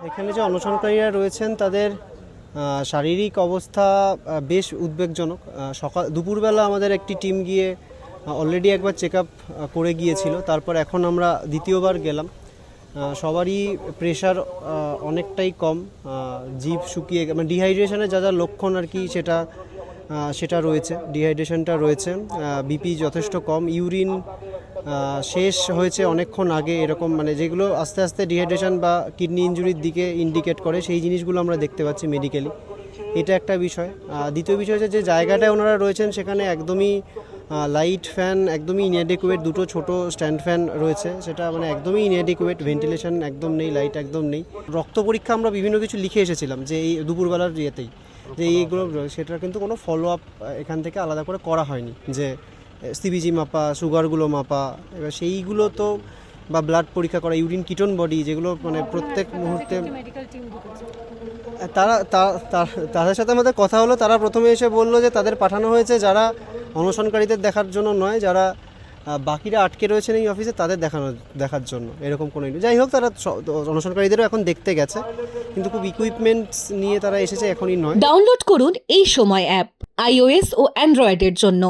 এখানে যে অনশনকারীরা রয়েছেন তাদের শারীরিক অবস্থা বেশ উদ্বেগজনক। দুপুরবেলা আমাদের একটি টিম গিয়ে অলরেডি একবার চেক আপ করে গিয়েছিল, তারপর এখন আমরা দ্বিতীয়বার গেলাম। সবারই প্রেশার অনেকটাই কম, জিভ শুকিয়ে মানে ডিহাইড্রেশনের যা যা লক্ষণ আর কি সেটা রয়েছে, ডিহাইড্রেশনটা রয়েছে। বিপি যথেষ্ট কম, ইউরিন শেষ হয়েছে অনেকক্ষণ আগে, এরকম মানে যেগুলো আস্তে আস্তে ডিহাইড্রেশন বা কিডনি ইনজুরির দিকে ইন্ডিকেট করে সেই জিনিসগুলো আমরা দেখতে পাচ্ছি মেডিকেলি। এটা একটা বিষয়। দ্বিতীয় বিষয় হচ্ছে যে জায়গাটায় ওনারা রয়েছেন সেখানে একদমই লাইট ফ্যান একদমই ইনঅ্যাডিকুয়েট, দুটো ছোট স্ট্যান্ড ফ্যান রয়েছে, সেটা মানে একদমই ইনঅ্যাডিকুয়েট, ভেন্টিলেশন একদম নেই, লাইট একদম নেই। রক্ত পরীক্ষা আমরা বিভিন্ন কিছু লিখে এসেছিলাম যে এই দুপুরবেলার ইয়েতেই যে এইগুলো, সেটার কিন্তু কোনো ফলো আপ এখান থেকে আলাদা করে করা হয়নি, যে সিবিজি মাপা, সুগারগুলো মাপা, এবার সেইগুলো তো বা ব্লাড পরীক্ষা করা, ইউরিন কিটোন বডি, যেগুলো মানে প্রত্যেক মুহূর্তে তাদের সাথে আমাদের কথা হলো। তারা প্রথমে এসে বললো যে তাদের পাঠানো হয়েছে যারা অনশনকারীদের দেখার জন্য নয়, যারা বাকিরা আটকে রয়েছেন এই অফিসে তাদের দেখার জন্য, এরকম কোনো যাই হোক তারা অনশনকারীদেরও এখন দেখতে গেছে, কিন্তু খুব ইকুইপমেন্টস নিয়ে তারা এসেছে এখনই নয়। ডাউনলোড করুন এই সময় অ্যাপ iOS ও অ্যান্ড্রয়েডের জন্য।